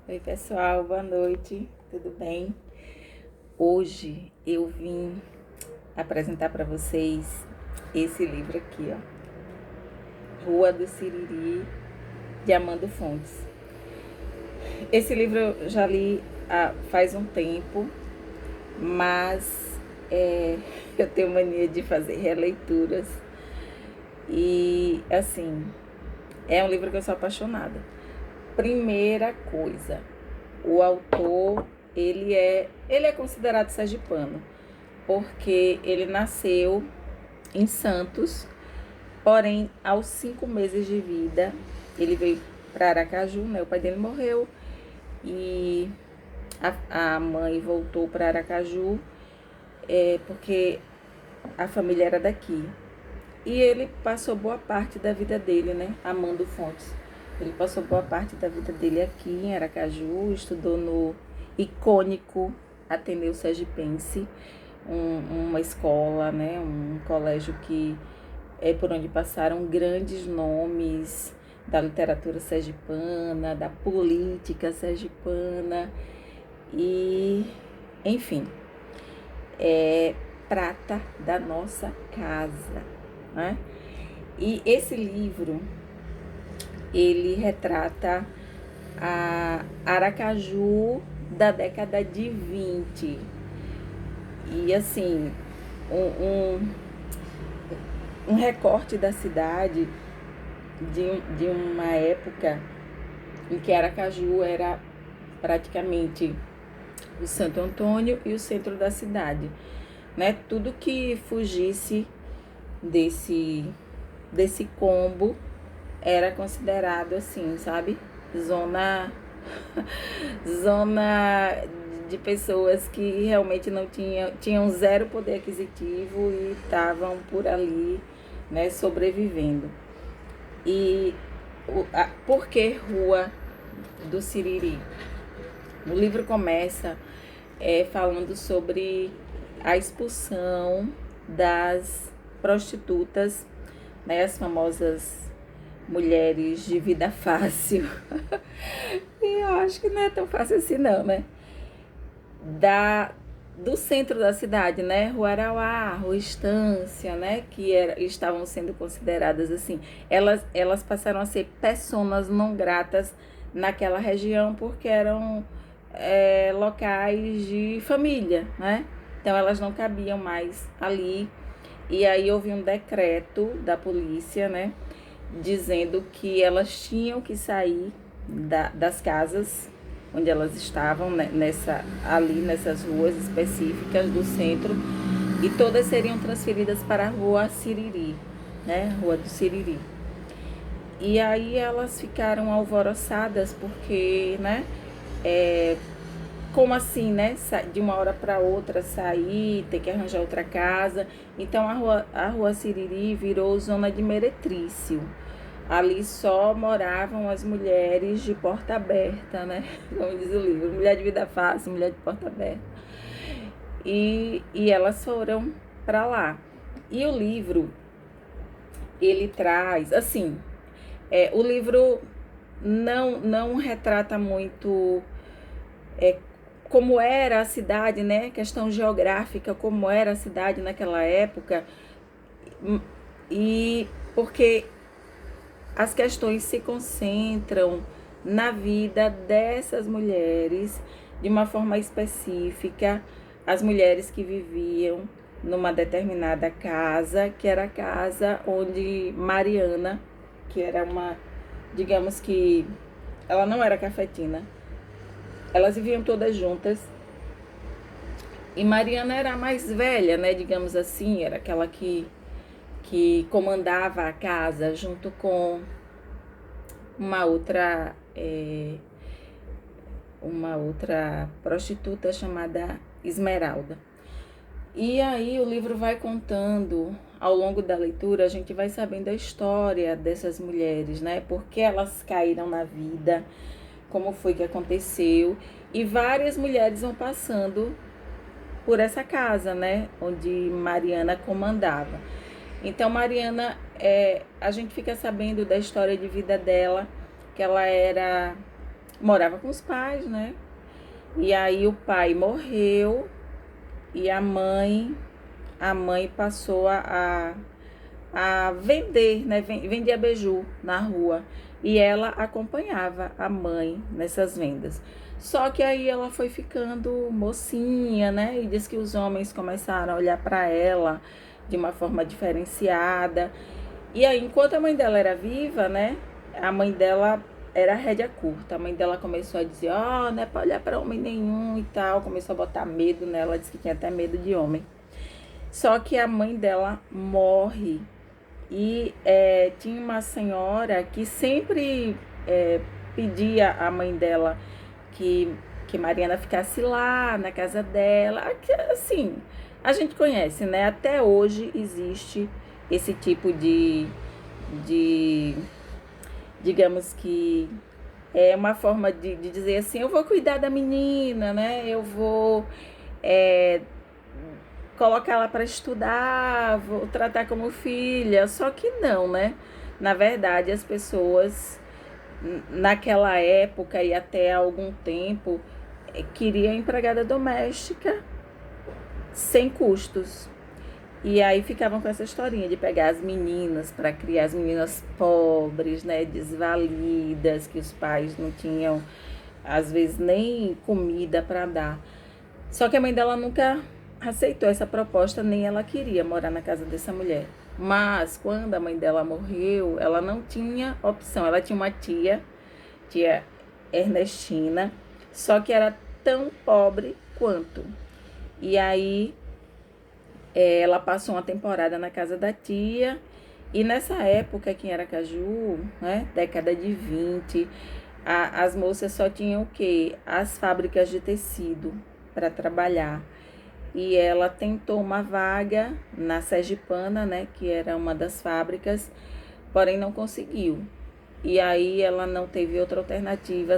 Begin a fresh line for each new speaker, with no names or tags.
Oi, pessoal, boa noite, tudo bem? Hoje eu vim apresentar para vocês esse livro aqui, ó, Rua do Siriri, de Amando Fontes. Esse livro eu já li faz um tempo, mas eu tenho mania de fazer releituras e, assim, é um livro que eu sou apaixonada. Primeira coisa, o autor, ele é considerado sergipano, porque ele nasceu em Santos, porém, aos 5 meses de vida, ele veio para Aracaju, né? O pai dele morreu e a mãe voltou para Aracaju, porque a família era daqui. E ele passou boa parte da vida dele, né? Amando Fontes. Ele passou boa parte da vida dele aqui em Aracaju, estudou no icônico Ateneu Sergipense, uma escola, né? Um colégio que é por onde passaram grandes nomes da literatura sergipana, da política sergipana e, enfim, é prata da nossa casa, né? E esse livro, ele retrata a Aracaju da década de 20. E assim, um recorte da cidade de uma época em que Aracaju era praticamente o Santo Antônio e o centro da cidade, né? Tudo que fugisse desse combo era considerado assim, sabe? Zona zona de pessoas que realmente não tinham zero poder aquisitivo e estavam por ali, né, sobrevivendo. E por que Rua do Siriri? O livro começa falando sobre a expulsão das prostitutas, né, as famosas mulheres de vida fácil. E eu acho que não é tão fácil assim não, né? Do centro da cidade, né? Rua Arauá, Rua Estância, né? Estavam sendo consideradas assim. Elas passaram a ser personas não gratas naquela região porque eram locais de família, né? Então elas não cabiam mais ali. E aí houve um decreto da polícia, né? Dizendo que elas tinham que sair das casas onde elas estavam, né, ali nessas ruas específicas do centro, e todas seriam transferidas para a Rua Siriri, né, Rua do Siriri. E aí elas ficaram alvoroçadas porque, né, como assim, né, de uma hora para outra sair, ter que arranjar outra casa. Então a rua Siriri virou zona de meretrício. Ali só moravam as mulheres de porta aberta, né? Como diz o livro, mulher de vida fácil, mulher de porta aberta. E elas foram para lá. E o livro, ele traz, assim, o livro não retrata muito como era a cidade, né? Questão geográfica, como era a cidade naquela época. E porque as questões se concentram na vida dessas mulheres de uma forma específica, as mulheres que viviam numa determinada casa, que era a casa onde Mariana, que era digamos que ela não era cafetina, elas viviam todas juntas. E Mariana era a mais velha, né, digamos assim, era aquela que comandava a casa junto com uma outra prostituta chamada Esmeralda. E aí o livro vai contando, ao longo da leitura, a gente vai sabendo a história dessas mulheres, né? Por que elas caíram na vida, como foi que aconteceu. E várias mulheres vão passando por essa casa, né? Onde Mariana comandava. Então Mariana, a gente fica sabendo da história de vida dela, que ela era morava com os pais, né? E aí o pai morreu e a mãe passou a vender, né? Vendia beiju na rua. E ela acompanhava a mãe nessas vendas. Só que aí ela foi ficando mocinha, né? E diz que os homens começaram a olhar para ela de uma forma diferenciada. E aí, enquanto a mãe dela era viva, né? A mãe dela era rédea curta. A mãe dela começou a dizer: Ó, não é pra olhar pra homem nenhum e tal. Começou a botar medo nela. Disse que tinha até medo de homem. Só que a mãe dela morre. E tinha uma senhora que sempre pedia à mãe dela que Mariana ficasse lá na casa dela. Assim, a gente conhece, né? Até hoje existe esse tipo de digamos que é uma forma de dizer assim: eu vou cuidar da menina, né? Eu vou é, colocar ela para estudar, vou tratar como filha. Só que não, né? Na verdade, as pessoas naquela época e até há algum tempo queriam empregada doméstica sem custos. E aí ficavam com essa historinha de pegar as meninas para criar, as meninas pobres, né, desvalidas, que os pais não tinham, às vezes, nem comida para dar. Só que a mãe dela nunca aceitou essa proposta, nem ela queria morar na casa dessa mulher. Mas quando a mãe dela morreu, ela não tinha opção. Ela tinha uma tia Ernestina, só que era tão pobre quanto. E aí ela passou uma temporada na casa da tia. E nessa época aqui em Aracaju, né, década de 20, as moças só tinham o quê? As fábricas de tecido para trabalhar. E ela tentou uma vaga na Sergipana, né, que era uma das fábricas, porém não conseguiu. E aí ela não teve outra alternativa